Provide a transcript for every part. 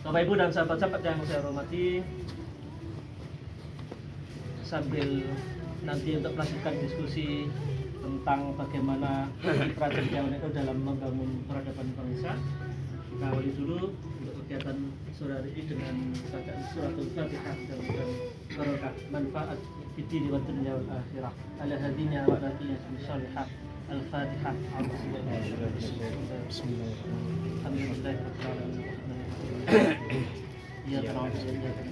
Bapak Ibu dan sahabat-sahabat yang saya hormati, sambil nanti untuk melanjutkan diskusi tentang bagaimana kiprah cendekiawan itu dalam membangun peradaban bangsa, kita awali dulu untuk kegiatan sore hari ini dengan bacaan suratul Fatihah dan barokah manfaat fid-din wa dunya wal akhirah ala hadina wa ala alihi salihah. Al-Fatihah. Bismillahirrahmanirrahim. Ya Rabb, ya Rabb.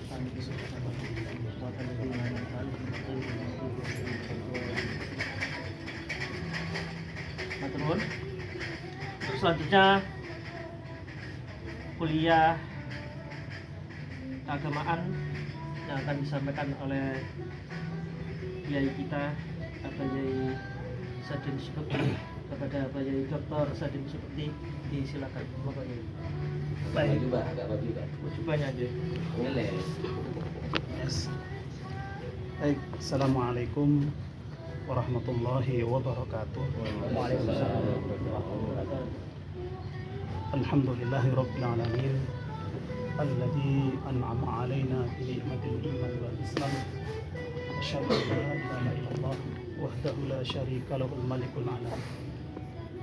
Terus selanjutnya kuliah keagamaan yang akan disampaikan oleh kiai kita Yai Sadin Subekti, kepada Yai Dr. Sadin Subekti, disilakan Bapak Yai. Baik juga, agak maju kan? Ujubahnya aja. Yes. Baik, Assalamualaikum warahmatullahi wabarakatuh. Waalaikumsalam warahmatullahi wabarakatuh. Alhamdulillahi rabbil alamin alladzi an'ama 'alaina bi ni'matil iman wal islam. Asyhadu an la ilaha illallah wahdahu la syarika lahul malikul alam.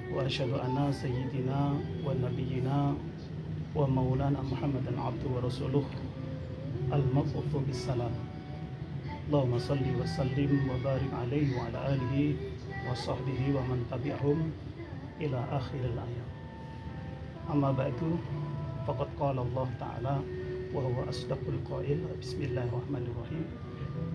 Wa asyhadu anna sayyidina wa nabiyyina wa maulana Muhammadan abduhu wa rasuluh al-mab'utsu bis-salam. Allahumma salli wa sallim wa barik alaihi wa ala alihi wa sahbihi wa man tabi'ahum ila akhiril ayat. Amma ba'du, faqad qala Allah ta'ala wa huwa asdaqul qail. Bismillahirrahmanirrahim.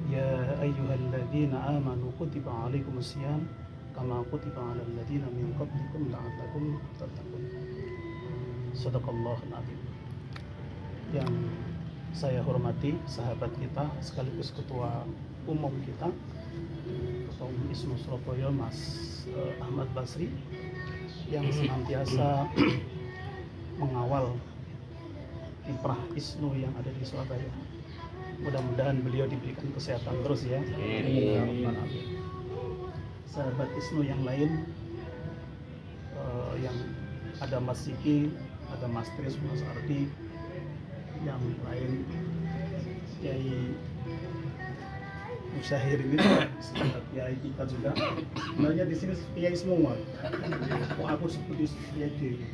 Ya ayyuhalladzina amanu kutiba alaikumus syiyam kama kutiba alal ladzina min qablikum la'allakum tattaqun. Shadaqallahul azim. Yang saya hormati sahabat kita sekaligus ketua umum kita, Ketua Umum ISNU Surabaya, Mas Ahmad Basri, yang senantiasa mengawal kiprah ISNU yang ada di Surabaya. Mudah-mudahan beliau diberikan kesehatan terus ya. Amin. Sahabat ISNU yang lain, yang ada Mas Siki, ada Mas Tris, Mas Ardi, yang lain Kiai Musyahir ini sahabat Kiai kita juga. Sebenarnya di sini Kiai semua. Kok aku sebut Kiai Dewi.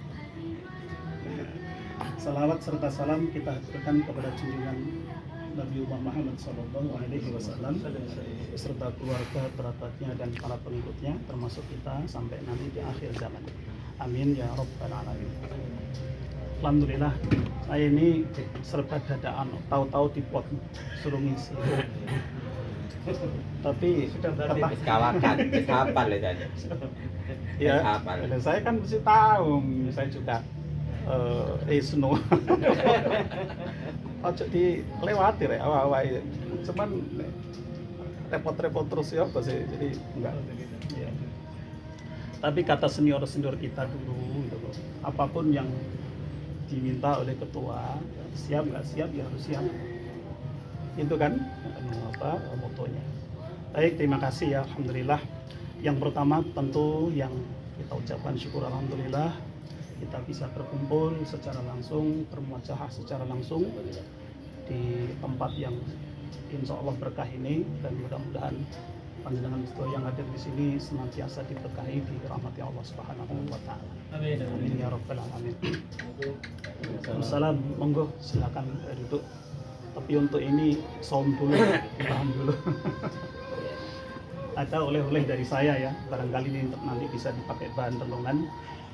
Salawat serta salam kita haturkan kepada junjungan Nabi Muhammad SAW beserta keluarga, kerabatnya dan para pengikutnya, termasuk kita sampai nanti di akhir zaman. Amin ya rabbal alamin. Alhamdulillah, saya ini serba dadaan, tahu-tahu dipot suruh ngisi. Tapi Kawakan, hafal ya tadi. ya, dan saya kan mesti tahu, saya juga ISNU. Ojo dilewati ya, awal-awal. Cuman repot-repot terus ya apa sih, jadi enggak. Ya. Tapi kata senior-senior kita dulu, gitu, apapun yang diminta oleh ketua, siap nggak siap ya harus siap. Itu kan motonya. Baik, terima kasih ya, alhamdulillah. Yang pertama tentu yang kita ucapkan syukur alhamdulillah kita bisa berkumpul secara langsung, bermuajahah secara langsung di tempat yang insya Allah berkah ini, dan mudah-mudahan panjenengan sedaya yang hadir di sini senantiasa diberkahi di rahmati Allah Subhanahu wa taala. Amin. Amin ya rabbal alamin. Salam, monggo silakan duduk. Tapi untuk ini saum dulu, tahan dulu. Ada oleh-oleh dari saya ya, barangkali ini untuk nanti bisa dipakai bahan renungan,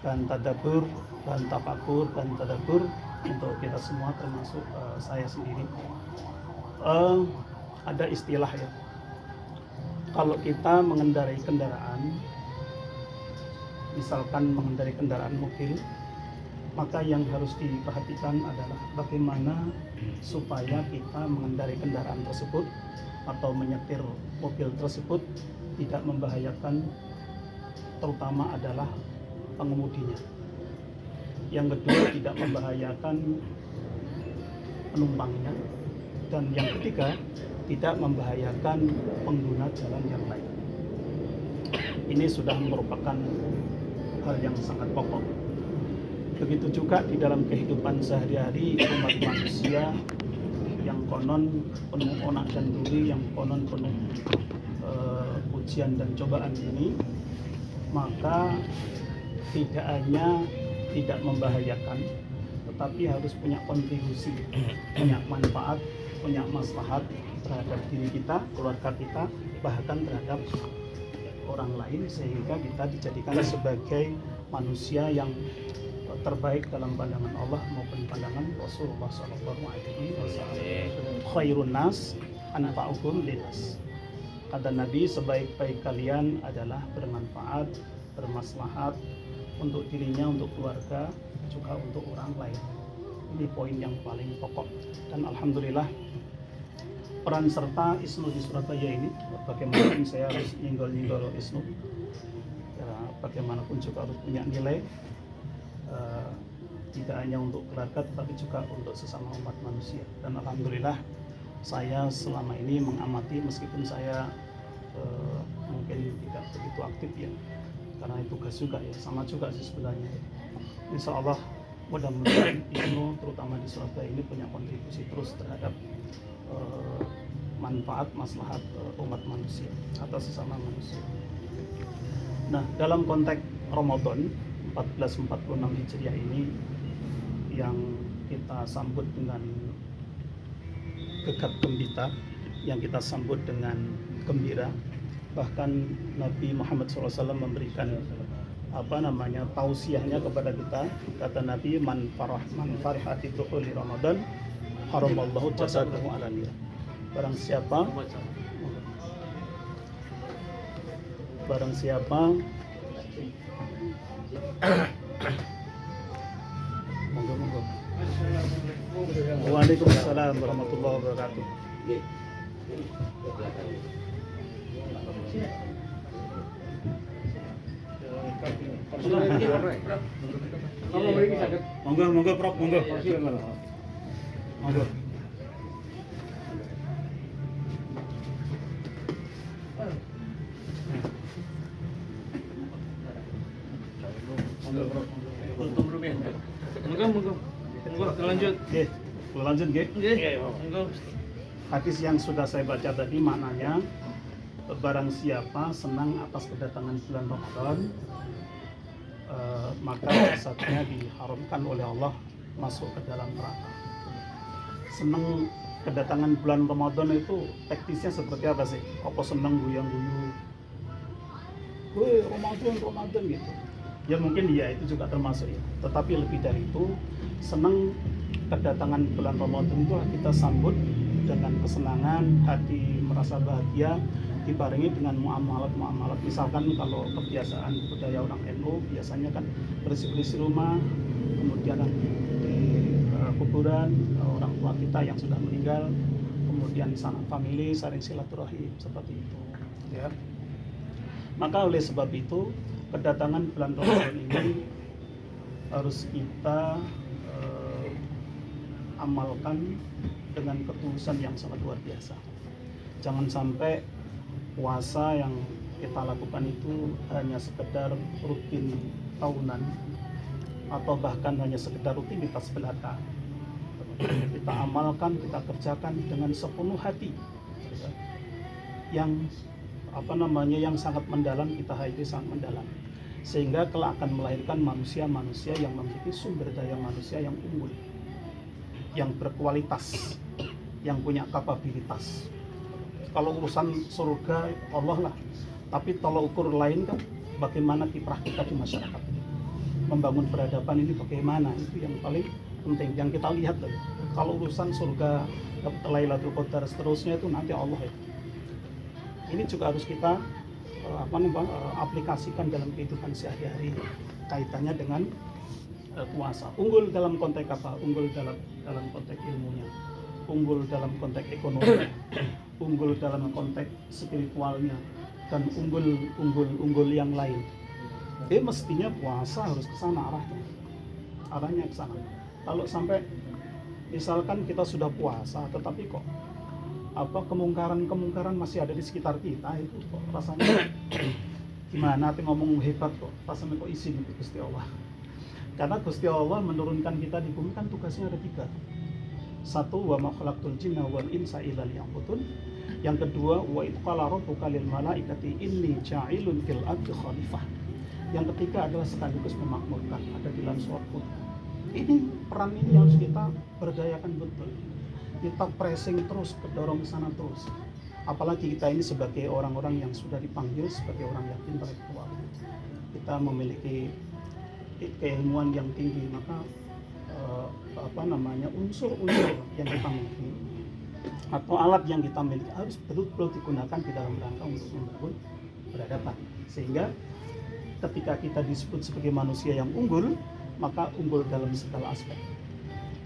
bahan tadabbur, bahan tafakur, bahan tadabbur untuk kita semua, termasuk saya sendiri. Ada istilah ya, kalau kita mengendarai kendaraan, misalkan mengendarai kendaraan mobil, maka yang harus diperhatikan adalah bagaimana supaya kita mengendarai kendaraan tersebut atau menyetir mobil tersebut tidak membahayakan, terutama adalah pengemudinya. Yang kedua, tidak membahayakan penumpangnya, dan yang ketiga, tidak membahayakan pengguna jalan yang lain. Ini sudah merupakan hal yang sangat pokok. Begitu juga di dalam kehidupan sehari-hari umat manusia yang konon penuh onak dan duri, yang konon penuh ujian dan cobaan ini, maka tidak hanya tidak membahayakan, tetapi harus punya kontribusi, punya manfaat, punya maslahat terhadap diri kita, keluarga kita, bahkan terhadap orang lain, sehingga kita dijadikan sebagai manusia yang terbaik dalam pandangan Allah maupun pandangan Rasulullah SAW. Khairun nas anfa'uhum linnas. Kata Nabi, sebaik-baik kalian adalah bermanfaat, bermaslahat untuk dirinya, untuk keluarga, juga untuk orang lain. Ini poin yang paling pokok. Dan alhamdulillah peran serta ISNU di Surabaya ini, bagaimanapun saya harus nyinggol-nyinggol ISNU, ya, bagaimanapun juga harus punya nilai, tidak hanya untuk keluarga tetapi juga untuk sesama umat manusia. Dan alhamdulillah saya selama ini mengamati, meskipun saya mungkin tidak begitu aktif ya, karena tugas juga ya, sama juga sih sebenarnya. Insya Allah mudah-mudahan ISNU terutama di Surabaya ini punya kontribusi terus terhadap manfaat maslahat umat manusia atau sesama manusia. Nah, dalam konteks Ramadan 1446 Hijriah ini yang kita sambut dengan gegap gempita, yang kita sambut dengan gembira. Bahkan Nabi Muhammad SAW memberikan tausiahnya kepada kita. Kata Nabi, man farihati dukhuli Ramadan haramallahu jasadahu ala nar. Barang siapa monggo. Waalaikumsalam warahmatullahi wabarakatuh. Monggo Prof, monggo. Monggo. Monggo lanjut. Nggih, lanjut nggih. Monggo. Hadis yang sudah saya baca tadi maknanya, barang siapa senang atas kedatangan bulan Ramadan, maka jasadnya diharamkan oleh Allah masuk ke dalam neraka. Senang kedatangan bulan Ramadan itu teknisnya seperti apa sih? Apa senang guyang-guyu? Ramadan gitu. Ya mungkin ya itu juga termasuk ya. Tetapi lebih dari itu, senang kedatangan bulan Ramadan itu kita sambut dengan kesenangan, hati merasa bahagia, dibarengi dengan muamalat. Misalkan kalau kebiasaan budaya orang NU biasanya kan bersih-bersih rumah, kemudian di kuburan orang tua kita yang sudah meninggal, kemudian sanak famili, saling silaturahim seperti itu ya. Maka oleh sebab itu kedatangan bulan Ramadan ini harus kita amalkan dengan ketulusan yang sangat luar biasa. Jangan sampai puasa yang kita lakukan itu hanya sekedar rutin tahunan atau bahkan hanya sekedar rutinitas belaka. Kita amalkan, kita kerjakan dengan sepenuh hati. Yang yang sangat mendalam, kita hayati sangat mendalam, sehingga kelak akan melahirkan manusia-manusia yang memiliki sumber daya manusia yang unggul, yang berkualitas, yang punya kapabilitas. Kalau urusan surga Allah lah, tapi tolak ukur lain kan bagaimana kiprah kita di masyarakat, membangun peradaban ini bagaimana, itu yang paling penting yang kita lihat loh. Kalau urusan surga, Lailatul Qadar seterusnya itu nanti Allah ya. Ini juga harus kita aplikasikan dalam kehidupan sehari-hari, kaitannya dengan puasa. Unggul dalam konteks apa? Unggul dalam konteks ilmunya, unggul dalam konteks ekonomi, unggul dalam konteks spiritualnya, dan unggul yang lain. Mestinya puasa harus ke sana arahnya ke sana. Kalau sampai misalkan kita sudah puasa tetapi kok kemungkaran masih ada di sekitar kita, itu kok rasanya gimana? Ngomong hebat kok rasanya kok izin itu Gusti Allah. Karena Gusti Allah menurunkan kita di bumi kan tugasnya ada 3. Satu, wa ma khalaqtul jinna wal insa illa liya'budun. Yang kedua, wa idh qala rabbuka lil malaikati inni ja'ilun fil ardi khalifah. Yang ketiga adalah sekaligus memakmurkan, ada di dalam surat Hud. Ini peran ini harus kita berdayakan betul. Kita pressing terus, kedorong ke sana terus. Apalagi kita ini sebagai orang-orang yang sudah dipanggil sebagai orang yang intelektual. Kita memiliki keilmuan yang tinggi, maka unsur-unsur yang kita miliki atau alat yang kita miliki harus betul-betul digunakan di dalam rangka untuk membangun peradaban. Sehingga ketika kita disebut sebagai manusia yang unggul, maka unggul dalam segala aspek.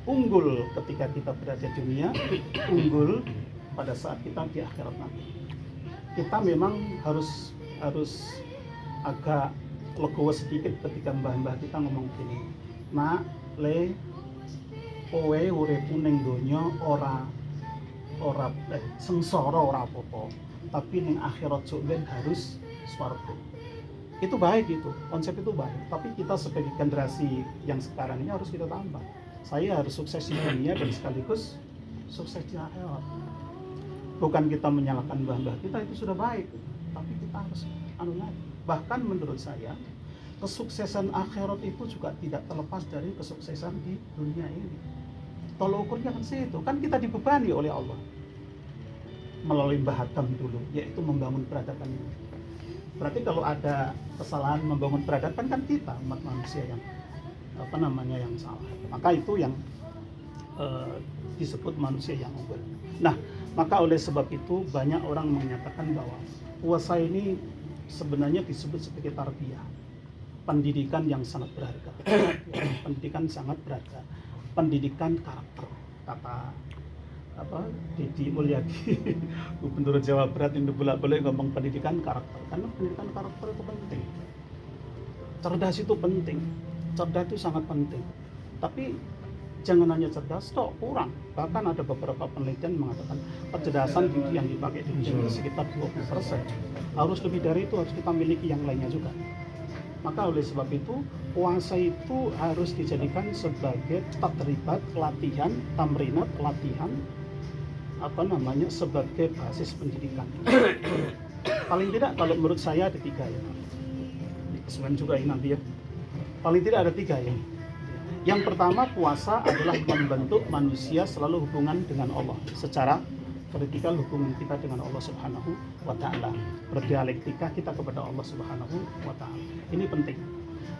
Unggul ketika kita berada di dunia, unggul pada saat kita di akhirat nanti. Kita memang harus agak legowo sedikit ketika mbah-mbah kita ngomong gini, nak le kowe uripmu ning donya ora sengsara ora apa-apa, tapi ning akhirat juga harus swarga. Itu baik, itu konsep itu baik, tapi kita sebagai generasi yang sekarang ini harus kita tambah. Saya harus sukses di dunia dan sekaligus sukses di akhirat. Bukan kita menyalahkan mbah-mbah kita, itu sudah baik, tapi kita harus lagi. Bahkan menurut saya kesuksesan akhirat itu juga tidak terlepas dari kesuksesan di dunia ini. Tolok ukurnya kan situ, kan kita dibebani oleh Allah melalui Mbah Adam dulu, yaitu membangun peradaban ini. Berarti kalau ada kesalahan membangun peradaban kan kita umat manusia yang yang salah. Maka itu yang disebut manusia yang unggul. Nah, maka oleh sebab itu banyak orang menyatakan bahwa puasa ini sebenarnya disebut sebagai tarbiyah, pendidikan yang sangat berharga. Pendidikan sangat berharga, pendidikan karakter. Kata Didi Mulyadi, Gubernur Jawa Barat, yang bolak-balik ngomong pendidikan karakter, karena pendidikan karakter itu penting. Cerdas itu penting, cerdas itu sangat penting. Tapi jangan hanya cerdas, toh kurang. Bahkan ada beberapa penelitian mengatakan kecerdasan yang dipakai di Indonesia sekitar 20%. Harus lebih dari itu, harus kita miliki yang lainnya juga. Maka oleh sebab itu, puasa itu harus dijadikan sebagai tadribat, latihan, tamrinat, latihan, sebagai basis pendidikan. Paling tidak kalau menurut saya ada 3 ya. Sebenarnya juga ini nanti ya. Paling tidak ada 3 ya. Yang pertama, puasa adalah membentuk manusia selalu hubungan dengan Allah secara vertikal, hubungan kita dengan Allah Subhanahu wa Ta'ala, berdialektika kita kepada Allah Subhanahu wa Ta'ala. Ini penting.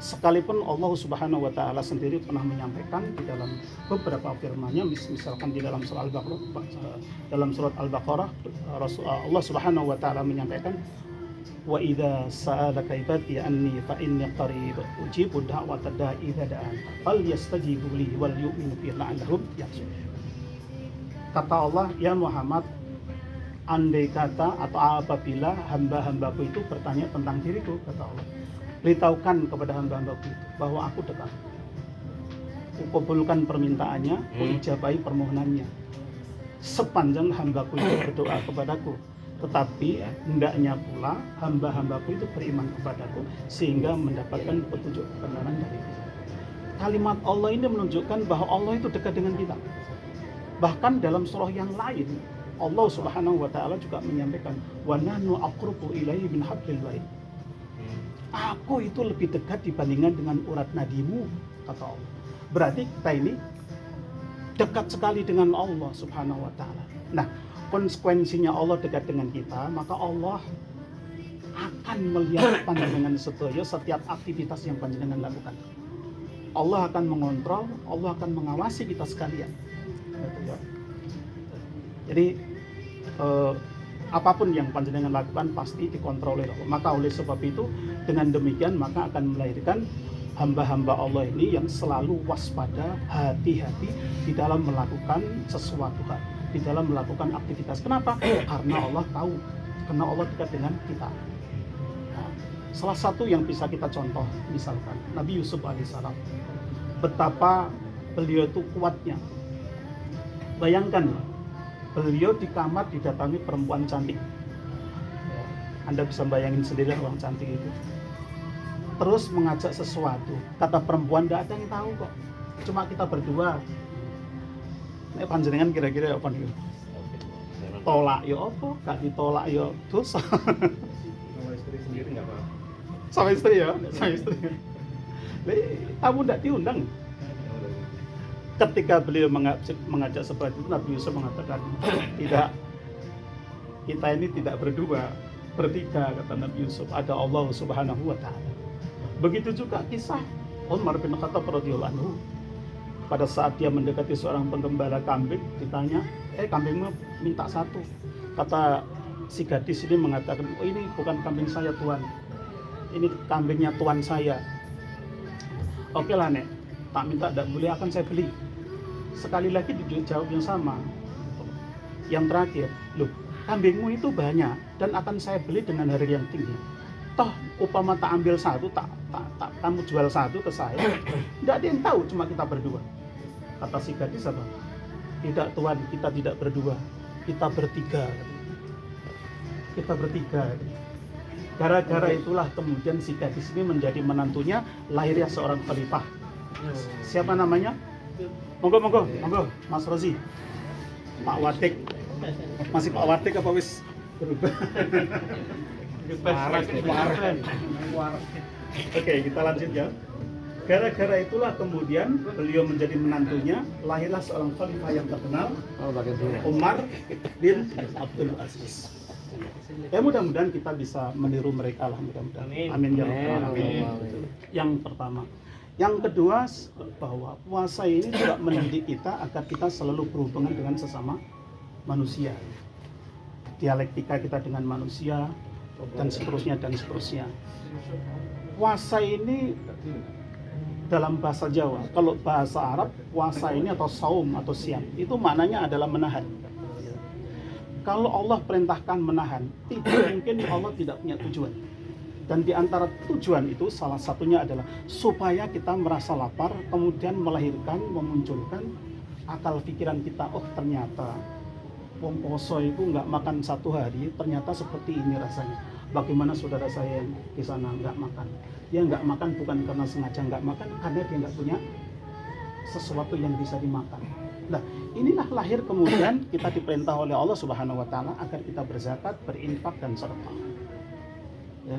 Sekalipun Allah Subhanahu wa Ta'ala sendiri pernah menyampaikan di dalam beberapa firman-Nya, misalkan di dalam surat Al-Baqarah, Allah Subhanahu wa Ta'ala menyampaikan, wa idza sa'alaka ibadi anni fa inni qarib ujibu da'watad da'i idza da'an fal yastajibu li wal yu'minu bi la'allahum yarshudun. Kata Allah, ya Muhammad, andai kata atau apabila hamba-hambaku itu bertanya tentang diriku, kata Allah, beritahukan kepada hamba-hambaku itu bahwa aku dekat. Kukabulkan permintaannya, kuijabahi permohonannya, sepanjang hambaku itu berdoa kepadaku. Tetapi hendaknya pula hamba-hambaku itu beriman kepadaku sehingga mendapatkan petunjuk kebenaran dariku. Kalimat Allah ini menunjukkan bahwa Allah itu dekat dengan kita. Bahkan dalam surah yang lain, Allah Subhanahu wa Ta'ala juga menyampaikan, wa nahnu aqrabu ilaihi min hablil warid. Aku itu lebih dekat dibandingkan dengan urat nadimu, kata Allah. Berarti kita ini dekat sekali dengan Allah Subhanahu wa Ta'ala. Nah, konsekuensinya Allah dekat dengan kita, maka Allah akan melihat panjenengan sedaya setiap aktivitas yang panjenengan lakukan. Allah akan mengontrol, Allah akan mengawasi kita sekalian. Jadi apapun yang panjenengan lakukan pasti dikontrol oleh Allah. Maka oleh sebab itu, dengan demikian maka akan melahirkan hamba-hamba Allah ini yang selalu waspada, hati-hati di dalam melakukan sesuatu hal, di dalam melakukan aktivitas. Kenapa? Karena Allah tahu, karena Allah dekat dengan kita. Nah, salah satu yang bisa kita contoh, misalkan Nabi Yusuf alaihissalam, betapa beliau itu kuatnya. Bayangkan, beliau di kamar didatangi perempuan cantik. Anda bisa bayangin sendiri orang cantik itu. terus mengajak sesuatu. Kata perempuan, tidak ada yang tahu kok, cuma kita berdua. Nek panjenengan kira-kira apa nih? Tolak ya apa? Gak ditolak ya dosa. Sama istri sendiri nggak apa-apa. Sama istri ya, sama istri. Kamu tidak diundang. Ketika beliau mengajak seperti itu, Nabi Yusuf mengatakan, tidak, kita ini tidak berdua, bertiga, kata Nabi Yusuf, ada Allah Subhanahu wa Ta'ala. Begitu juga kisah Umar bin Khattab radhiyallahu anhu. Pada saat dia mendekati seorang penggembala kambing, ditanya, kambingmu minta satu. Kata si gadis ini mengatakan, oh ini bukan kambing saya Tuan, ini kambingnya Tuan saya. Oke lah Nek, tak minta tidak boleh, akan saya beli. Sekali lagi dijawab yang sama. Yang terakhir, loh kambingmu itu banyak dan akan saya beli dengan harga yang tinggi. Toh upama tak ambil satu, tak kamu jual satu ke saya, tidak ada yang tahu, cuma kita berdua. Kata si gadis apa? Tidak Tuan, kita tidak berdua, kita bertiga. Kita bertiga. Gara-gara itulah kemudian si gadis ini menjadi menantunya, lahirnya seorang khalifah. Siapa namanya? Monggo, Mas Rozi. Pak Watik. Masih Pak Watik apa wis berubah? Oke, kita lanjut ya. Gara-gara itulah kemudian beliau menjadi menantunya, lahirlah seorang khalifah yang terkenal, Umar bin Abdul Aziz. Ya mudah-mudahan kita bisa meniru mereka lah, mudah-mudahan. Amin ya rabbal alamin. Yang pertama. Yang kedua, bahwa puasa ini juga mendidik kita agar kita selalu berhubungan dengan sesama manusia. Dialektika kita dengan manusia dan seterusnya dan seterusnya. Puasa ini dalam bahasa Jawa, kalau bahasa Arab puasa ini atau saum atau siam itu maknanya adalah menahan. Kalau Allah perintahkan menahan, tidak mungkin Allah tidak punya tujuan. Dan di antara tujuan itu salah satunya adalah supaya kita merasa lapar, kemudian melahirkan, memunculkan akal pikiran kita, oh ternyata wong poso itu nggak makan satu hari, ternyata seperti ini rasanya. Bagaimana saudara saya yang di sana nggak makan? Dia nggak makan bukan karena sengaja nggak makan, karena dia nggak punya sesuatu yang bisa dimakan. Nah, inilah lahir kemudian kita diperintah oleh Allah Subhanahu wa Ta'ala agar kita berzakat, berinfak dan sedekah. Ya.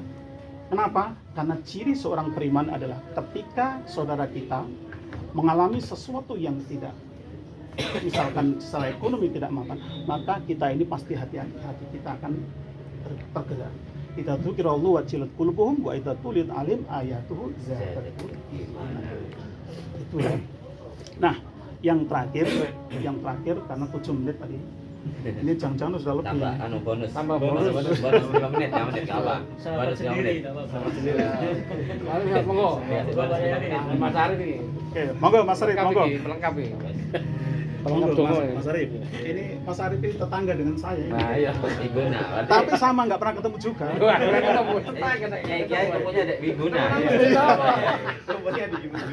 Kenapa? Karena ciri seorang beriman adalah ketika saudara kita mengalami sesuatu yang tidak, misalkan secara ekonomi tidak mapan, maka kita ini pasti hati-hati kita akan tergerak. Idza dzukirallahu wajilat qulubuhum wa idza tuliyat alim ayatuhu zadatul iman. Itu ya. Nah, yang terakhir karena 7 menit tadi. Ini jangan-jangan sudah lebih. Tambah bonus. Tambah bonus. Bonus 5 menit, 5 menit kalah. Bonus 5 menit. Sama sendiri. Lalu monggo. Mas Arif ini. Oke, monggo Mas Arif, monggo. Pelengkap ini. Monggo Mas Arif. Ini Mas Arif ini tetangga dengan saya. Nah, iya. Iguna. Tapi sama nggak pernah ketemu juga. Wah, ketemu. Kiai pokoknya ada Iguna. Pokoknya di Iguna.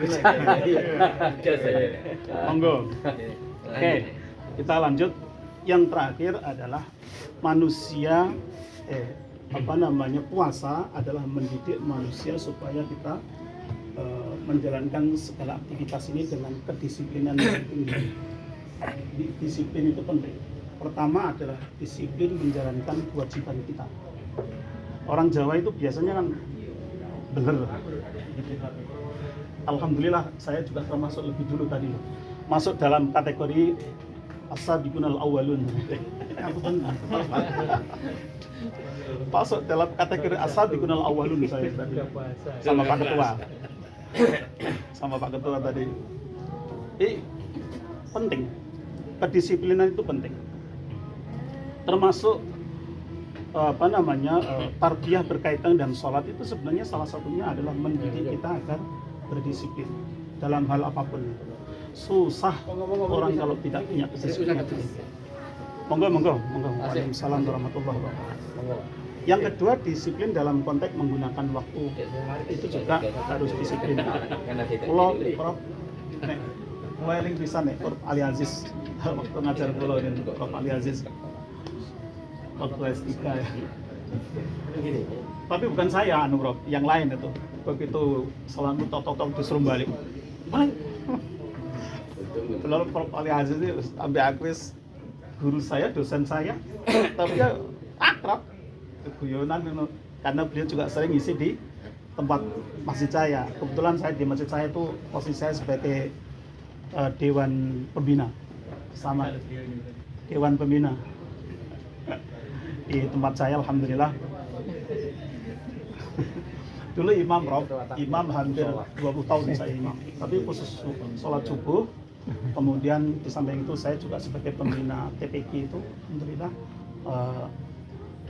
Monggo. Oke, kita lanjut. Yang terakhir adalah manusia puasa adalah mendidik manusia supaya kita menjalankan segala aktivitas ini dengan kedisiplinan yang tinggi. Disiplin itu penting. Pertama adalah disiplin menjalankan kewajiban kita. Orang Jawa itu biasanya kan bener. Alhamdulillah saya juga termasuk lebih dulu tadi loh. Masuk dalam kategori as-sabiqunal awwalun. Masuk dalam kategori as-sabiqunal awwalun saya tadi. Sama Pak Ketua. Sama Pak Ketua tadi. Penting. Kedisiplinan itu penting. Termasuk tarbiyah berkaitan dengan sholat itu sebenarnya salah satunya adalah mendidik kita agar berdisiplin dalam hal apapun. Susah orang kalau tidak punya kedisiplinan. Monggo. Waalaikumsalam warahmatullahi wabarakatuh. Yang kedua, disiplin dalam konteks menggunakan waktu. Itu juga harus disiplin. Kalau Prof eling bisa nih Prof Ali Aziz waktu ngajar kula ini Prof Ali Aziz waktu S3 ya. Tapi bukan saya anu bro, yang lain itu. Begitu salamku tok disuruh balik. Balik. Lalu Prof Ali Aziz ini sampai aku guru saya, dosen saya, tapi ya akrab, guyonan gitu. Karena beliau juga sering ngisi di tempat masjid saya. Kebetulan saya di masjid saya itu posisi saya sebagai dewan pembina, sama dewan pembina di tempat saya. Alhamdulillah. Dulu imam Rob, imam hampir 20 tahun saya imam, tapi khusus sholat subuh. Kemudian di samping itu saya juga sebagai pembina TPQ itu, alhamdulillah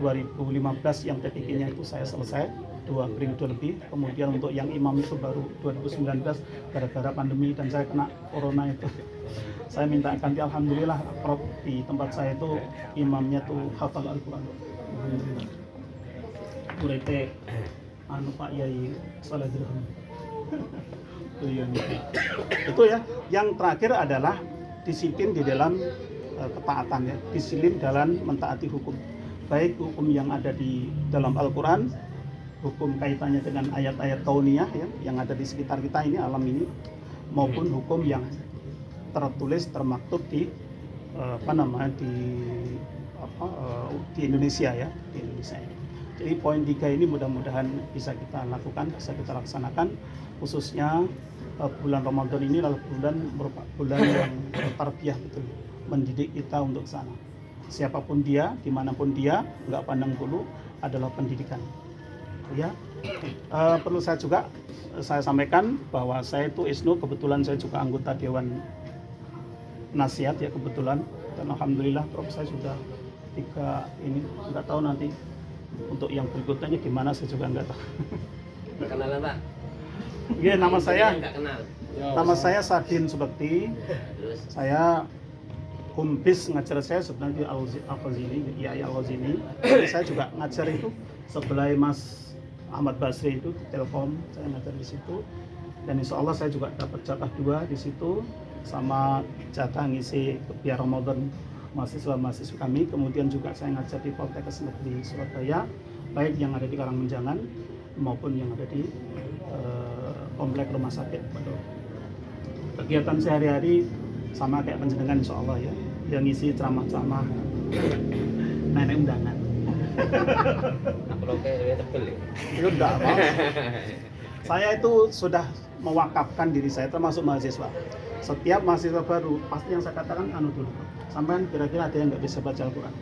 2015 yang TPQ-nya itu saya selesai 2 periode lebih. Kemudian untuk yang imam itu baru 2019 gara-gara pandemi dan saya kena corona itu. Saya minta ganti, alhamdulillah Prof di tempat saya itu imamnya tuh hafal Al-Quran. Alhamdulillah. Urete anu Pak Yai Salah Dirham. Itu ya. Yang terakhir adalah disiplin di dalam ketaatan ya, disiplin dalam mentaati hukum. Baik hukum yang ada di dalam Al-Quran, hukum kaitannya dengan ayat-ayat kauniyah ya, yang ada di sekitar kita ini, alam ini, maupun hukum yang tertulis, termaktub di di Indonesia ya, di Indonesia. Jadi poin 3 ini mudah-mudahan bisa kita lakukan, bisa kita laksanakan, khususnya bulan Ramadan ini adalah merupakan bulan yang tarbiyah betul, mendidik kita untuk sana. Siapapun dia, dimanapun dia, nggak pandang bulu, adalah pendidikan. Ya, perlu saya sampaikan bahwa saya itu ISNU, kebetulan saya juga anggota Dewan Nasihat ya kebetulan, dan alhamdulillah Prof saya sudah 3 ini, nggak tahu nanti untuk yang berikutnya gimana saya juga nggak tahu. Kenalan Pak? Iya, nama saya Nggak kenal. nama saya Sadin Subekti. Saya Humbis ngajar saya sebenarnya di Al-Ghazini, IAI Al-Ghazini. Saya juga ngajar itu sebelah Mas Ahmad Basri itu di Telkom, saya ngajar di situ. Dan insya Allah saya juga dapat jatah 2 di situ, sama jatah ngisi biar Ramadan mahasiswa-mahasiswa kami. Kemudian juga saya ngajar di Poltekkes Negeri Surabaya, baik yang ada di Karangmenjangan maupun yang ada di komplek rumah sakit. Kegiatan sehari-hari sama kayak panjenengan insya Allah ya, yang ngisi ceramah-ceramah nenek undangan. Aku lo kayak tebel ya. Itu enggak, Mas. Saya itu sudah mewakafkan diri saya termasuk mahasiswa. Setiap mahasiswa baru pasti yang saya katakan anu dulu, sampai kira-kira ada yang nggak bisa baca Al-Quran.